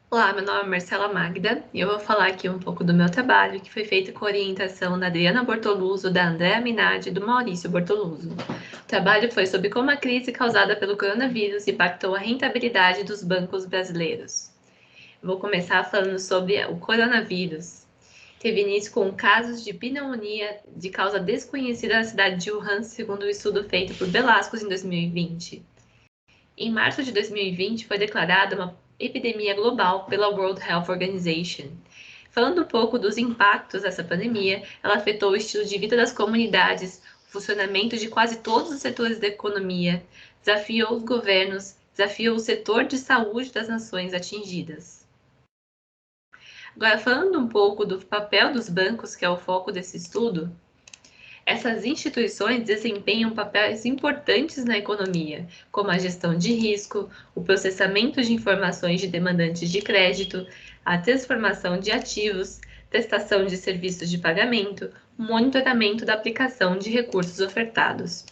Olá, meu nome é Marcela Magda e eu vou falar aqui um pouco do meu trabalho, que foi feito com orientação da Adriana Bortoluso, da Andréa Minardi e do Maurício Bortoluso. O trabalho foi sobre como a crise causada pelo coronavírus impactou a rentabilidade dos bancos brasileiros. Eu vou começar falando sobre o coronavírus. Teve início com casos de pneumonia de causa desconhecida na cidade de Wuhan, segundo o um estudo feito por Velascos em 2020. Em março de 2020, foi declarada uma epidemia global pela World Health Organization. Falando um pouco dos impactos dessa pandemia, ela afetou o estilo de vida das comunidades, o funcionamento de quase todos os setores da economia, desafiou os governos, desafiou o setor de saúde das nações atingidas. Agora, falando um pouco do papel dos bancos, que é o foco desse estudo, essas instituições desempenham papéis importantes na economia, como a gestão de risco, o processamento de informações de demandantes de crédito, a transformação de ativos, prestação de serviços de pagamento, monitoramento da aplicação de recursos ofertados.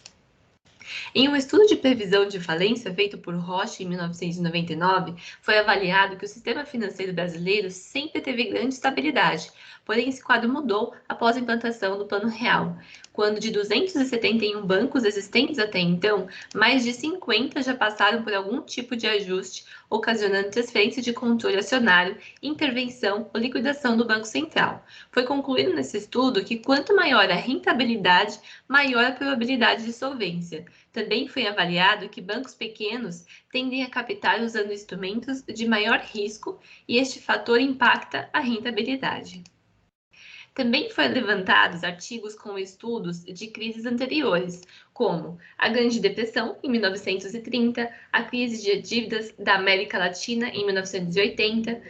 Em um estudo de previsão de falência feito por Roche em 1999, foi avaliado que o sistema financeiro brasileiro sempre teve grande estabilidade, porém esse quadro mudou após a implantação do Plano Real, quando de 271 bancos existentes até então, mais de 50 já passaram por algum tipo de ajuste, ocasionando transferência de controle acionário, intervenção ou liquidação do Banco Central. Foi concluído nesse estudo que quanto maior a rentabilidade, maior a probabilidade de solvência. Também foi avaliado que bancos pequenos tendem a captar usando instrumentos de maior risco e este fator impacta a rentabilidade. Também foram levantados artigos com estudos de crises anteriores, como a Grande Depressão, em 1930, a crise de dívidas da América Latina, em 1980,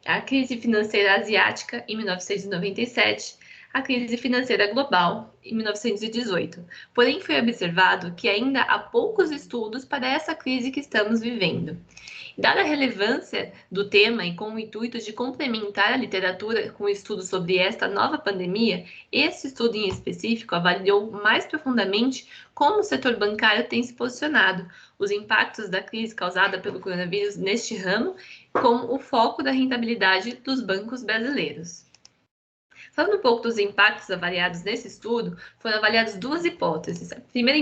a crise financeira asiática, em 1997, a crise financeira global, em 1918. Porém, foi observado que ainda há poucos estudos para essa crise que estamos vivendo. Dada a relevância do tema e com o intuito de complementar a literatura com estudos sobre esta nova pandemia, esse estudo em específico avaliou mais profundamente como o setor bancário tem se posicionado, os impactos da crise causada pelo coronavírus neste ramo, como o foco da rentabilidade dos bancos brasileiros. Falando um pouco dos impactos avaliados nesse estudo, foram avaliadas duas hipóteses. A primeira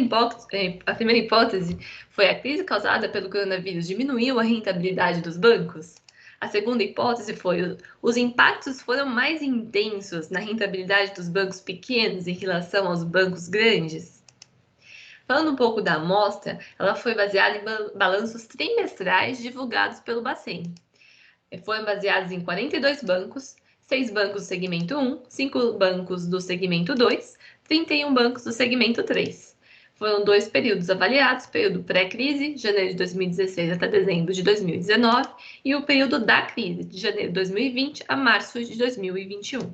hipótese foi a crise causada pelo coronavírus diminuiu a rentabilidade dos bancos. A segunda hipótese foi os impactos foram mais intensos na rentabilidade dos bancos pequenos em relação aos bancos grandes. Falando um pouco da amostra, ela foi baseada em balanços trimestrais divulgados pelo Bacen. Foram baseados em 42 bancos, 6 bancos do segmento 1, 5 bancos do segmento 2, 31 bancos do segmento 3. Foram dois períodos avaliados, o período pré-crise, janeiro de 2016 até dezembro de 2019, e o período da crise, de janeiro de 2020 a março de 2021.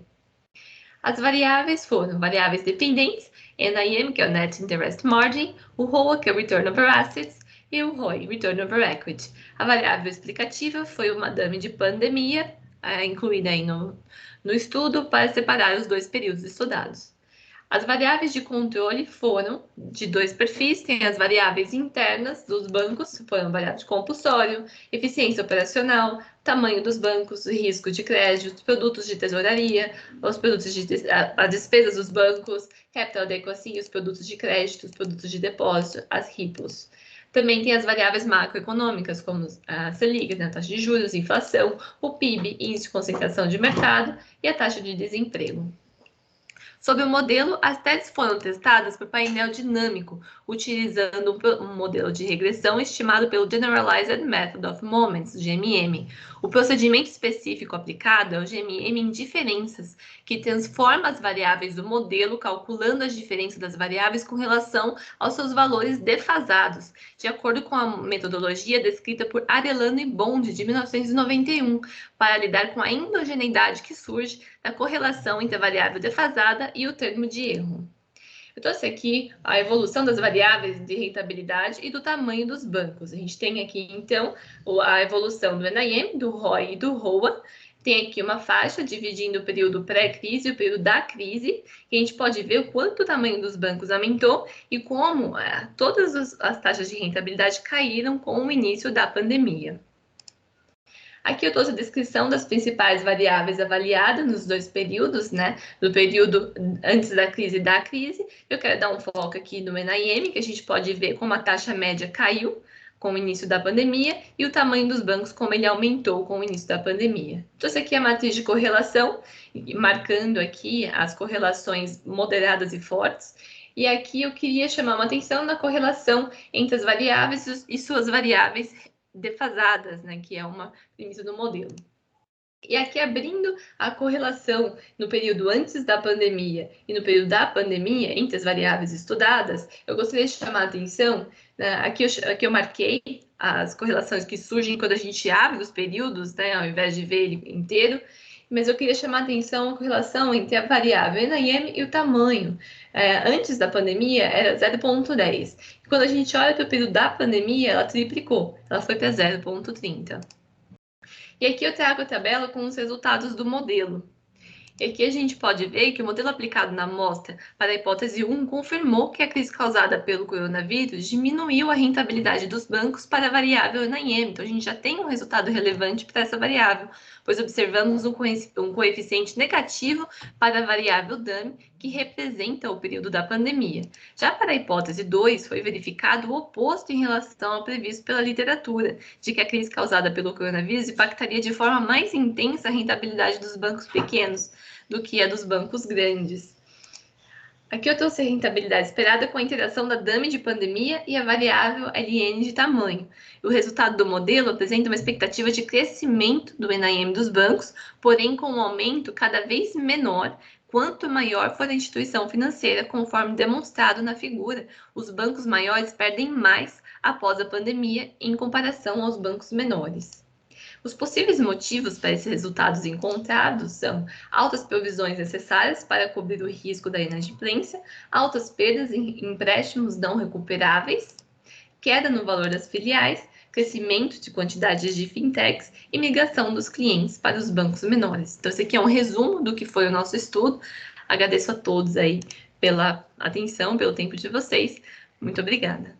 As variáveis foram variáveis dependentes, NIM, que é o Net Interest Margin, o ROA, que é o Return Over Assets, e o ROI, Return Over Equity. A variável explicativa foi uma dummy de pandemia, incluída aí no estudo, para separar os dois períodos estudados. As variáveis de controle foram de dois perfis, tem as variáveis internas dos bancos, foram variáveis de compulsório, eficiência operacional, tamanho dos bancos, risco de crédito, produtos de tesouraria, os produtos as despesas dos bancos, capital adequacy, os produtos de crédito, os produtos de depósito, as RIPOS. Também tem as variáveis macroeconômicas, como a Selic, a taxa de juros, inflação, o PIB, índice de concentração de mercado e a taxa de desemprego. Sob o modelo, as teses foram testadas por painel dinâmico, utilizando um modelo de regressão estimado pelo Generalized Method of Moments, GMM. O procedimento específico aplicado é o GMM em diferenças, que transforma as variáveis do modelo calculando as diferenças das variáveis com relação aos seus valores defasados, de acordo com a metodologia descrita por Arellano e Bond, de 1991, para lidar com a endogeneidade que surge da correlação entre a variável defasada e o termo de erro. Eu trouxe aqui a evolução das variáveis de rentabilidade e do tamanho dos bancos. A gente tem aqui, então, a evolução do NIM, do ROI e do ROA. Tem aqui uma faixa dividindo o período pré-crise e o período da crise, e a gente pode ver o quanto o tamanho dos bancos aumentou e como todas as taxas de rentabilidade caíram com o início da pandemia. Aqui eu trouxe a descrição das principais variáveis avaliadas nos dois períodos, né? No período antes da crise e da crise. Eu quero dar um foco aqui no NIM, que a gente pode ver como a taxa média caiu com o início da pandemia e o tamanho dos bancos, como ele aumentou com o início da pandemia. Trouxe aqui a matriz de correlação, marcando aqui as correlações moderadas e fortes. E aqui eu queria chamar uma atenção na correlação entre as variáveis e suas variáveis defasadas, né, que é uma premissa do modelo. E aqui, abrindo a correlação no período antes da pandemia e no período da pandemia, entre as variáveis estudadas, eu gostaria de chamar a atenção, né, aqui eu marquei as correlações que surgem quando a gente abre os períodos, né, ao invés de ver ele inteiro, mas eu queria chamar a atenção a correlação entre a variável NIM e o tamanho. Antes da pandemia, era 0,10. Quando a gente olha para o período da pandemia, ela triplicou, ela foi para 0,30. E aqui eu trago a tabela com os resultados do modelo. E aqui a gente pode ver que o modelo aplicado na amostra para a hipótese 1 confirmou que a crise causada pelo coronavírus diminuiu a rentabilidade dos bancos para a variável NIM. Então, a gente já tem um resultado relevante para essa variável, pois observamos um coeficiente negativo para a variável DAM, que representa o período da pandemia. Já para a hipótese 2, foi verificado o oposto em relação ao previsto pela literatura, de que a crise causada pelo coronavírus impactaria de forma mais intensa a rentabilidade dos bancos pequenos do que a dos bancos grandes. Aqui eu trouxe a rentabilidade esperada com a interação da DAM de pandemia e a variável LN de tamanho. O resultado do modelo apresenta uma expectativa de crescimento do NIM dos bancos, porém com um aumento cada vez menor quanto maior for a instituição financeira, conforme demonstrado na figura. Os bancos maiores perdem mais após a pandemia em comparação aos bancos menores. Os possíveis motivos para esses resultados encontrados são altas provisões necessárias para cobrir o risco da inadimplência, altas perdas em empréstimos não recuperáveis, queda no valor das filiais, crescimento de quantidades de fintechs e migração dos clientes para os bancos menores. Então, esse aqui é um resumo do que foi o nosso estudo. Agradeço a todos aí pela atenção, pelo tempo de vocês. Muito obrigada.